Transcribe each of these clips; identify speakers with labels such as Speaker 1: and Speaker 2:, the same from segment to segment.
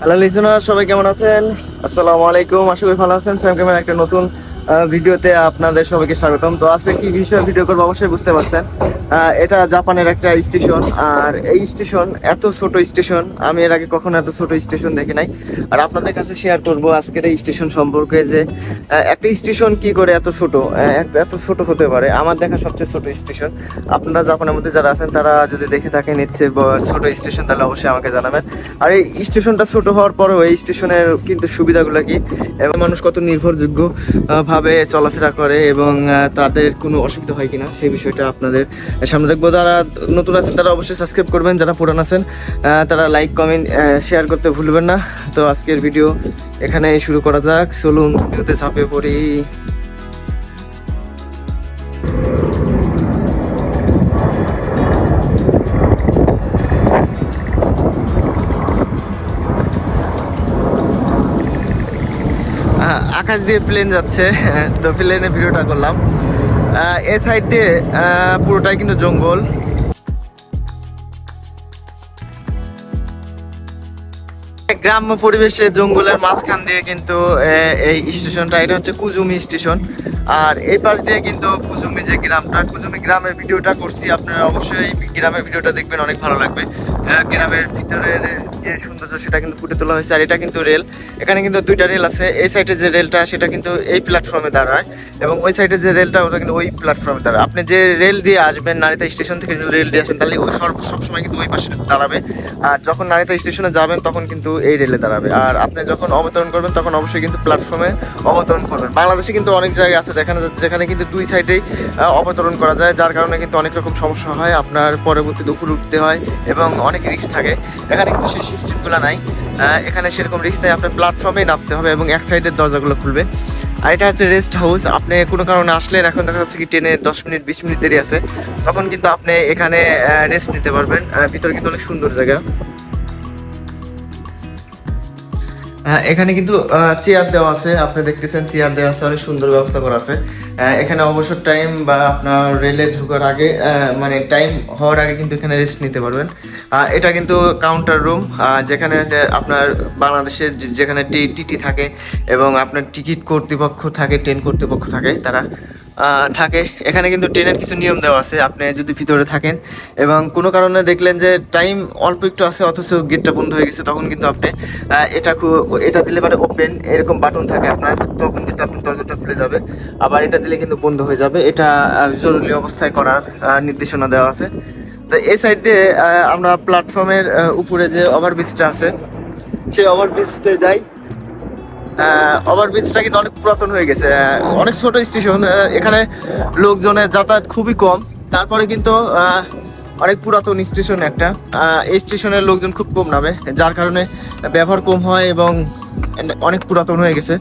Speaker 1: Hello listener, সবাই কেমন আছেন? আসসালামু আলাইকুম, আশা করি ভালো আছেন। স্যাম কেমন একটা নতুন ভিডিওতে আপনাদের সবাইকে স্বাগতম। তো আজকে কি বিষয়ে ভিডিও করবো অবশ্যই বুঝতে পারছেন। এটা জাপানের একটা স্টেশন, আর এই স্টেশন এত ছোট স্টেশন, আমি এর আগে কখনো এত ছোট স্টেশন দেখি নাই। আর আপনাদের কাছে শেয়ার করব আজকের এই স্টেশন সম্পর্কে, যে একটা স্টেশন কি করে এত ছোট, এত ছোট হতে পারে। আমার দেখা সবচেয়ে ছোট স্টেশন। আপনারা জাপানের মধ্যে যারা আছেন তারা যদি দেখে থাকেন ইচ্ছে ছোট স্টেশন, তাহলে অবশ্যই আমাকে জানাবেন। আর এই স্টেশনটা ছোট হওয়ার পরেও এই স্টেশনের কিন্তু সুবিধাগুলো কি, এবং মানুষ কত নির্ভরযোগ্য ভাবে চলাফেরা করে, এবং তাদের কোনো অসুবিধা হয় কিনা সেই বিষয়টা আপনাদের সামনে দেখবো। যারা নতুন আছেন তারা অবশ্যই সাবস্ক্রাইব করবেন, যারা পুরান আছেন তারা লাইক কমেন্ট শেয়ার করতে ভুলবেন না। তো আজকের ভিডিও এখানে শুরু করা যাক, চলুন ভিডিওতে ঝাঁপিয়ে পড়ি। আকাশ দিয়ে প্লেন যাচ্ছে, তো প্লেনের ভিডিওটা করলাম। এই সাইড দিয়ে পুরোটাই কিন্তু জঙ্গল। গ্রাম্য পরিবেশে জঙ্গলের মাঝখান দিয়ে কিন্তু এই স্টেশনটা, এটা হচ্ছে কুজুমি স্টেশন। আর এই পাশ দিয়ে কিন্তু কুজুমি যে গ্রামটা, কুজুমি গ্রামের ভিডিওটা করছি, আপনারা অবশ্যই এই গ্রামের ভিডিওটা দেখবেন, অনেক ভালো লাগবে। গ্রামের ভিতরের যে সৌন্দর্য সেটা কিন্তু ফুটে তোলা হয়েছে। আর এটা কিন্তু রেল, এখানে কিন্তু দুইটা রেল আছে। এই সাইডে যে রেলটা সেটা কিন্তু এই প্ল্যাটফর্মে দাঁড়ায়, এবং ওই সাইডে যে রেলটা ওটা কিন্তু ওই প্ল্যাটফর্মে দাঁড়ায়। আপনি যে রেল দিয়ে আসবেন, নারিতা স্টেশন থেকে যে রেল দিয়ে আসেন, তাহলে ওই সবসময় কিন্তু ওই পাশে দাঁড়াবে। আর যখন নারিতা স্টেশনে যাবেন তখন কিন্তু এই রেলে দাঁড়াবে। আর আপনি যখন অবতরণ করবেন তখন অবশ্যই কিন্তু প্ল্যাটফর্মে অবতরণ করবেন। বাংলাদেশে কিন্তু অনেক জায়গা আছে যেখানে কিন্তু দুই সাইডেই অবতরণ করা যায়, যার কারণে কিন্তু অনেক রকম সমস্যা হয়, আপনার পরবর্তীতে উপরে উঠতে হয় এবং অনেক রিস্ক থাকে। এখানে কিন্তু সেই সিস্টেমগুলো নাই, এখানে সেরকম রিস্ক নেই, আপনার প্ল্যাটফর্মেই নামতে হবে এবং এক সাইডের দরজাগুলো খুলবে। আর এটা হচ্ছে রেস্ট হাউস। আপনি কোনো কারণে আসলেন, এখন দেখা যাচ্ছে কি ট্রেনে 10 মিনিট 20 মিনিট দেরি আছে, তখন কিন্তু আপনি এখানে রেস্ট নিতে পারবেন। ভিতরে কিন্তু অনেক সুন্দর জায়গা। এখানে কিন্তু চেয়ার দেওয়া আছে, আপনি দেখতেছেন চেয়ার দেওয়া আছে, অনেক সুন্দর ব্যবস্থা করা আছে। এখানে অবসর টাইম বা আপনার রেলে ঢোকার আগে, মানে টাইম হওয়ার আগে কিন্তু এখানে রেস্ট নিতে পারবেন। এটা কিন্তু কাউন্টার রুম, যেখানে আপনার বাংলাদেশের যেখানে টিটি থাকে এবং আপনার টিকিট কর্তৃপক্ষ থাকে, ট্রেন কর্তৃপক্ষ থাকে, তারা থাকে। এখানে কিন্তু ট্রেনের কিছু নিয়ম দেওয়া আছে। আপনি যদি ভিতরে থাকেন এবং কোনো কারণে দেখলেন যে টাইম অল্প একটু আছে অথচ গেটটা বন্ধ হয়ে গেছে, তখন কিন্তু আপনি এটা দিলে পরে ওপেন এরকম বাটন থাকে আপনার, তখন কিন্তু আপনার দরজাটা খুলে যাবে। আবার এটা দিলে কিন্তু বন্ধ হয়ে যাবে। এটা জরুরি অবস্থায় করার নির্দেশনা দেওয়া আছে। তো এই সাইড দিয়ে আমরা প্ল্যাটফর্মের উপরে যে ওভারব্রিজটা আছে সেই ওভারব্রিজতে যাই। ওভারব্রিজটা কিন্তু অনেক পুরাতন হয়ে গেছে, অনেক ছোট স্টেশন, এখানে লোকজনের যাতায়াত খুবই কম। তারপরে কিন্তু অনেক পুরাতন স্টেশন একটা, এই স্টেশনের লোকজন খুব কম নামে, যার কারণে ব্যবহার কম হয় এবং অনেক পুরাতন হয়ে গেছে,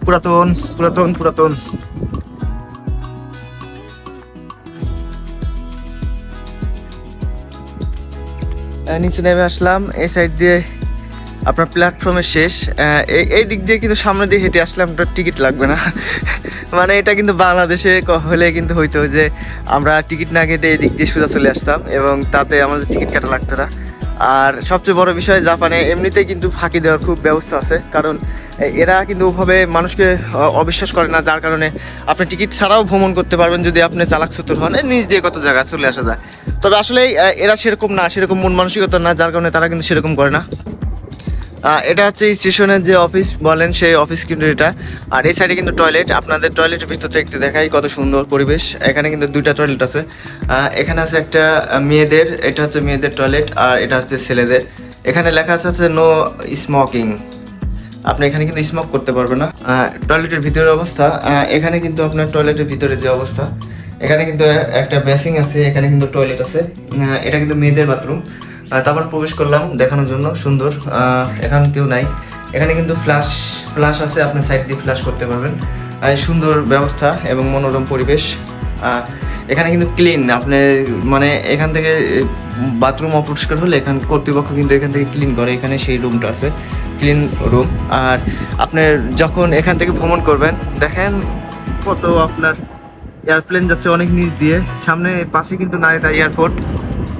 Speaker 1: পুরাতন পুরাতন পুরাতন। নিচে নেমে আসলাম। এই সাইড দিয়ে আপনার প্ল্যাটফর্মের শেষ। এই দিক দিয়ে কিন্তু সামনে দিয়ে হেঁটে আসলে আপনার টিকিট লাগবে না। মানে এটা কিন্তু বাংলাদেশে হলে কিন্তু হইতো যে আমরা টিকিট না কেটে এই দিক দিয়ে সোজা চলে আসতাম এবং তাতে আমাদের টিকিট কাটা লাগতো না। আর সবচেয়ে বড় বিষয়, জাপানে এমনিতেই কিন্তু ফাঁকি দেওয়ার খুব ব্যবস্থা আছে, কারণ এরা কিন্তু ওভাবে মানুষকে অবিশ্বাস করে না, যার কারণে আপনি টিকিট ছাড়াও ভ্রমণ করতে পারবেন যদি আপনি চালাক চতুর হন, নিজ দিয়ে কত জায়গায় চলে আসা যায়। তবে আসলে এরা সেরকম না, সেরকম মন মানসিকতা না, যার কারণে তারা কিন্তু সেরকম করে না। এটা হচ্ছে স্টেশনের যে অফিস বলেন সেই অফিস কিন্তু এটা। আর এই সাইডে কিন্তু টয়লেট, আপনাদের টয়লেটের ভিতরটা একটু দেখাই, কত সুন্দর পরিবেশ। এখানে কিন্তু দুইটা টয়লেট আছে। এখানে আছে একটা মেয়েদের, এটা হচ্ছে মেয়েদের টয়লেট, আর এটা হচ্ছে ছেলেদের। এখানে লেখা আছে নো স্মোকিং, আপনি এখানে কিন্তু স্মোক করতে পারবেন না। টয়লেটের ভিতরের অবস্থা, এখানে কিন্তু আপনার টয়লেটের ভিতরে যে অবস্থা, এখানে কিন্তু একটা বেসিং আছে, এখানে কিন্তু টয়লেট আছে। এটা কিন্তু মেয়েদের বাথরুম। তারপর প্রবেশ করলাম দেখানোর জন্য, সুন্দর। এখানে কেউ নাই। এখানে কিন্তু ফ্ল্যাশ আছে, আপনি সাইড দিয়ে ফ্ল্যাশ করতে পারবেন। সুন্দর ব্যবস্থা এবং মনোরম পরিবেশ। এখানে কিন্তু ক্লিন, আপনি মানে এখান থেকে বাথরুম অপরিষ্কার হলে এখান কর্তৃপক্ষ কিন্তু এখান থেকে ক্লিন করে, এখানে সেই রুমটা আছে, ক্লিন রুম। আর আপনি যখন এখান থেকে ভ্রমণ করবেন, দেখেন কত আপনার এয়ারপ্লেন যাচ্ছে অনেক নিচ দিয়ে, সামনে পাশে কিন্তু নারিতা এয়ারপোর্ট,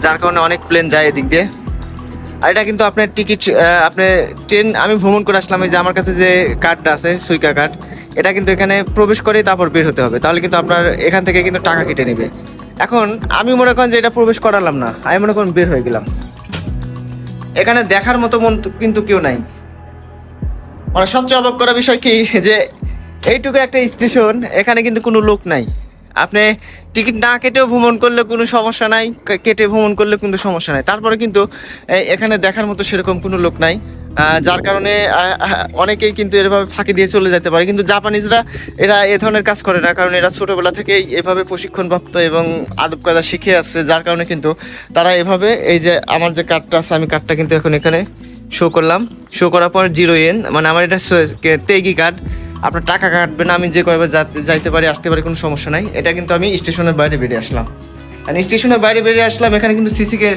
Speaker 1: যার কারণে অনেক প্লেন যায় এদিক দিয়ে। আর এটা কিন্তু আপনার টিকিট, আপনি ট্রেন, আমি ভ্রমণ করে আসলাম, এই যে আমার কাছে যে কার্ডটা আছে সুইকা কার্ড, এটা কিন্তু এখানে প্রবেশ করে তারপর বের হতে হবে, তাহলে কিন্তু আপনার এখান থেকে কিন্তু টাকা কেটে নেবে। এখন আমি মনে করেন যে এটা প্রবেশ করালাম না, আমি মনে করেন বের হয়ে গেলাম, এখানে দেখার মতো মন কিন্তু কেউ নাই। মানে সবচেয়ে অবাক করা বিষয় কি যে এইটুকু একটা স্টেশন, এখানে কিন্তু কোনো লোক নাই। আপনি টিকিট না কেটেও ভ্রমণ করলে কোনো সমস্যা নাই, কেটে ভ্রমণ করলে কিন্তু সমস্যা নাই, তারপরে কিন্তু এখানে দেখার মতো সেরকম কোনো লোক নাই। যার কারণে অনেকেই কিন্তু এভাবে ফাঁকি দিয়ে চলে যেতে পারে, কিন্তু জাপানিজরা এরা এ ধরনের কাজ করে না, কারণ এরা ছোটোবেলা থেকেই এভাবে প্রশিক্ষণপ্রাপ্ত এবং আদব কায়দা শিখে আসছে, যার কারণে কিন্তু তারা এভাবে, এই যে আমার যে কার্ডটা আছে, আমি কার্ডটা কিন্তু এখন এখানে শো করলাম, শো করার পর 0 ইয়েন, মানে আমার এটা তেগি কার্ড, আপনার টাকা কাটবে না, আমি যে কয়বার যাইতে পারি আসতে পারি কোনো সমস্যা নাই। এটা কিন্তু আমি স্টেশনের বাইরে বেরিয়ে আসলাম, আর স্টেশনের বাইরে বেরিয়ে আসলাম, এখানে কিন্তু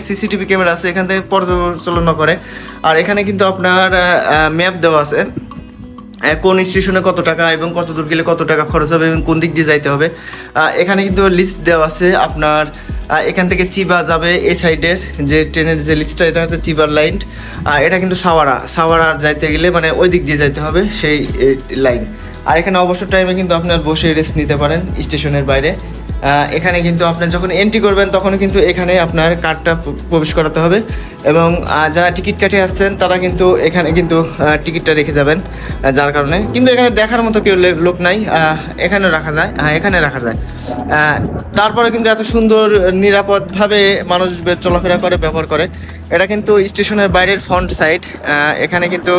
Speaker 1: সিসিটিভি ক্যামেরা আছে, এখান থেকে পর্যালোচনা করে। আর এখানে কিন্তু আপনার ম্যাপ দেওয়া আছে, কোন স্টেশনে কত টাকা এবং কত দূর গেলে কত টাকা খরচ হবে এবং কোন দিক দিয়ে যাইতে হবে। এখানে কিন্তু লিস্ট দেওয়া আছে আপনার, এখান থেকে চিবা যাবে এই সাইডের যে ট্রেনের যে লিস্টটা, এটা হচ্ছে চিবার লাইন, আর এটা কিন্তু সাওয়ারা যাইতে গেলে মানে ওই দিক দিয়ে যাইতে হবে সেই লাইন। আর এখানে অবসর টাইমে কিন্তু আপনার বসে রেস্ট নিতে পারেন স্টেশনের বাইরে। এখানে কিন্তু আপনি যখন এন্ট্রি করবেন তখন কিন্তু এখানে আপনার কার্ডটা প্রবেশ করাতে হবে, এবং যারা টিকিট কাটে আসছেন তারা কিন্তু এখানে কিন্তু টিকিটটা রেখে যাবেন, যার কারণে কিন্তু এখানে দেখার মতো কেউ লোক নাই, এখানে রাখা যায়, এখানে রাখা যায়। তারপরে কিন্তু এত সুন্দর নিরাপদভাবে মানুষ চলাফেরা করে, ব্যবহার করে। এটা কিন্তু স্টেশনের বাইরের ফ্রন্ট সাইড, এখানে কিন্তু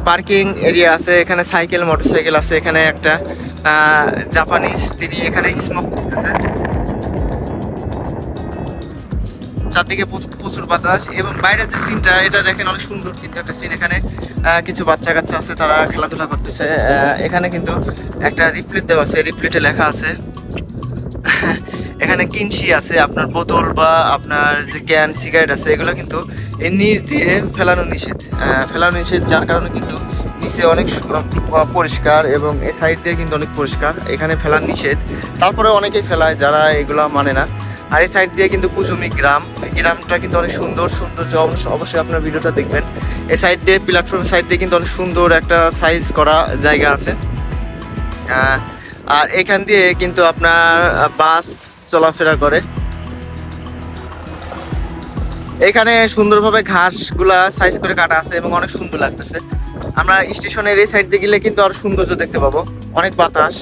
Speaker 1: পার্কিং এরিয়া আছে, এখানে সাইকেল মোটরসাইকেল আছে, এখানে একটা জাপানিজ তিনি এখানে স্মোক করতেছে, চারদিকে প্রচুর বাতাস, এবং বাইরের যে সিনটা এটা দেখেন অনেক সুন্দর কিন্তু একটা সিন। এখানে কিছু বাচ্চা কাচ্চা আছে, তারা খেলাধুলা করতেছে। এখানে কিন্তু একটা রিপ্লেট দেওয়া আছে, রিপ্লেটে লেখা আছে এখানে কিনশি আছে, আপনার বোতল বা আপনার যে ক্যান সিগারেট আছে এগুলো কিন্তু এর নিচ দিয়ে ফেলানো নিষেধ, যার কারণে কিন্তু নিচে অনেক পরিষ্কার এবং এই সাইড দিয়ে কিন্তু অনেক পরিষ্কার, এখানে ফেলার নিষেধ, তারপরে অনেকেই ফেলায় যারা এগুলো মানে না। আর এই সাইড দিয়ে কিন্তু কুজুমি গ্রাম, এই গ্রামটা কিন্তু অনেক সুন্দর, অবশ্যই আপনার ভিডিওটা দেখবেন। এই সাইড দিয়ে প্ল্যাটফর্ম সাইড দিয়ে কিন্তু অনেক সুন্দর একটা সাইজ করা জায়গা আছে, আর এখান দিয়ে কিন্তু আপনার বাস চলাফেরা করে। এখানে সুন্দরভাবে ঘাসগুলা সাইজ করে কাটা আছে এবং অনেক সুন্দর লাগতেছে। আমরা স্টেশনের এই সাইড দিয়ে গেলে কিন্তু আরো সৌন্দর্য দেখতে পাবো, অনেক বাতাস।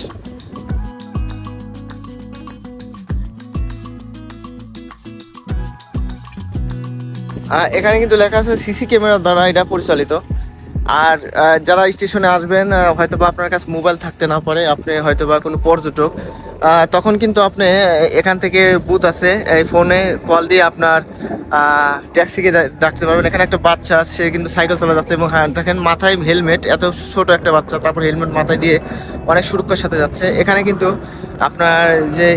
Speaker 1: এখানে কিন্তু লেখা আছে সিসি ক্যামেরার দ্বারা এটা পরিচালিত। আর যারা স্টেশনে আসবেন, হয়তোবা আপনার কাছে মোবাইল থাকতে না পারে, আপনি হয়তোবা কোনো পর্যটক, তখন কিন্তু আপনি এখান থেকে বুথ আছে, এই ফোনে কল দিয়ে আপনার ট্যাক্সিকে ডাকতে পারবেন। এখানে একটা বাচ্চা, সে কিন্তু সাইকেল চালা যাচ্ছে, এবং হ্যাঁ দেখেন মাথায় হেলমেট, এত ছোট একটা বাচ্চা তারপর হেলমেট মাথায় দিয়ে অনেক সুরক্ষার সাথে যাচ্ছে। এখানে কিন্তু আপনার যে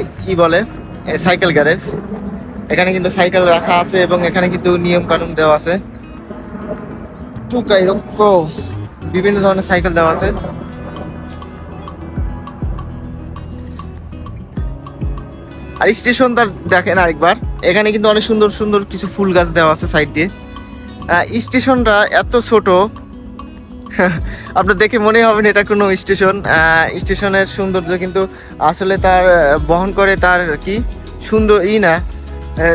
Speaker 1: বলে সাইকেল গ্যারেজ, এখানে কিন্তু সাইকেল রাখা আছে এবং এখানে কিন্তু নিয়ম কানুন দেওয়া আছে, বিভিন্ন ধরনের সাইকেল দেওয়া আছে। আর স্টেশনটা দেখেন আরেকবার, এখানে কিন্তু অনেক সুন্দর সুন্দর কিছু ফুল গাছ দেওয়া আছে সাইড দিয়ে। স্টেশনটা এত ছোট আপনার দেখে মনে হবে না এটা কোনো স্টেশন। স্টেশনের সৌন্দর্য কিন্তু আসলে তার বহন করে তার কি সুন্দর না,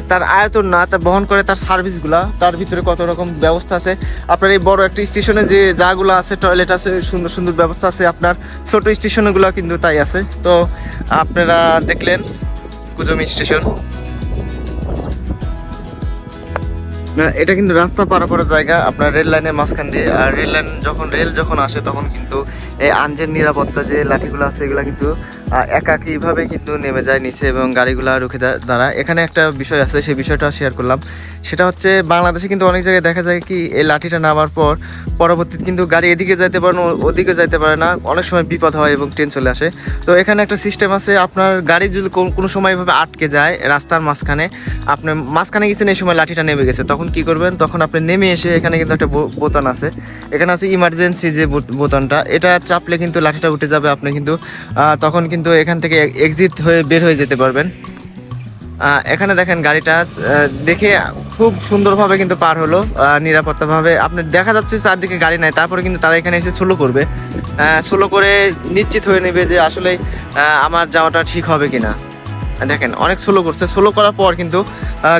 Speaker 1: তার আয়তন না, তার বহন করে তার সার্ভিসগুলা, তার ভিতরে কত রকম ব্যবস্থা আছে। আপনার এই বড় একটা স্টেশনে যে যাগুলো আছে, টয়লেট আছে, সুন্দর সুন্দর ব্যবস্থা আছে, আপনার ছোট স্টেশনগুলো কিন্তু তাই আছে। তো আপনারা দেখলেন কুজুমি স্টেশন। এটা কিন্তু রাস্তা পারাপারের জায়গা, আপনার রেল লাইনের মাঝখান দিয়ে। আর রেল যখন আসে তখন কিন্তু এই আনজের নিরাপত্তা যে লাঠিগুলো আছে এগুলো কিন্তু একাকীভাবে কিন্তু নেমে যায় নিচে এবং গাড়িগুলো রুখে দাঁড়ায়। এখানে একটা বিষয় আছে, সেই বিষয়টা শেয়ার করলাম। সেটা হচ্ছে বাংলাদেশে কিন্তু অনেক জায়গায় দেখা যায় কি এই লাঠিটা নামার পর পরবর্তীতে কিন্তু গাড়ি এদিকে যাইতে পারে না, ওদিকে যাইতে পারে না, অনেক সময় বিপদ হয় এবং ট্রেন চলে আসে। তো এখানে একটা সিস্টেম আছে, আপনার গাড়ি যদি কোনো সময় এভাবে আটকে যায় রাস্তার মাঝখানে, আপনি মাঝখানে গেছেন, এই সময় লাঠিটা নেমে গেছে, তখন কি করবেন, তখন আপনি নেমে এসে এখানে কিন্তু একটা বোতাম আছে, এখানে আছে ইমার্জেন্সি যে বোতামটা, এটা চাপলে কিন্তু লাঠিটা উঠে যাবে, আপনি কিন্তু তখন কিন্তু এখান থেকে এক্সিট হয়ে বের হয়ে যেতে পারবেন। এখানে দেখেন গাড়িটা দেখে খুব সুন্দরভাবে কিন্তু পার হলো, নিরাপত্তাভাবে। আপনি দেখা যাচ্ছে চারদিকে গাড়ি নাই, তারপরে কিন্তু তারা এখানে এসে স্লো করবে, স্লো করে নিশ্চিত হয়ে নেবে যে আসলে আমার যাওয়াটা ঠিক হবে কিনা। দেখেন অনেক স্লো করছে, স্লো করার পর কিন্তু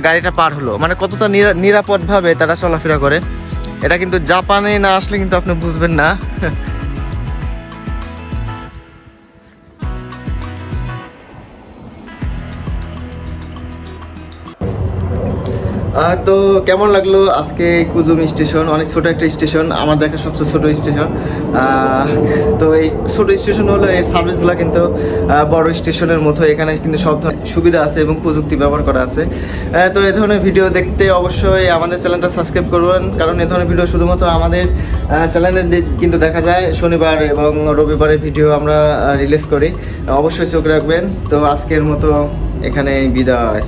Speaker 1: গাড়িটা পার হলো। মানে কতটা নিরাপদভাবে তারা চলাফেরা করে, এটা কিন্তু জাপানে না আসলে কিন্তু আপনি বুঝবেন না। তো কেমন লাগলো আজকে কুজুমি স্টেশন? অনেক ছোট একটা স্টেশন, আমার দেখা সবচেয়ে ছোট স্টেশন। তো এই ছোট স্টেশন হলো, এর সার্ভিসগুলো কিন্তু বড় স্টেশনের মতো। এখানে কিন্তু সব ধরনের সুবিধা আছে এবং প্রযুক্তি ব্যবহার করা আছে। তো এই ধরনের ভিডিও দেখতে অবশ্যই আমাদের চ্যানেলটা সাবস্ক্রাইব করবেন, কারণ এই ধরনের ভিডিও শুধুমাত্র আমাদের চ্যানেলে কিন্তু দেখা যায়। শনিবার এবং রবিবারে ভিডিও আমরা রিলিজ করি, অবশ্যই চোখ রাখবেন। তো আজকের মতো এখানে বিদায়।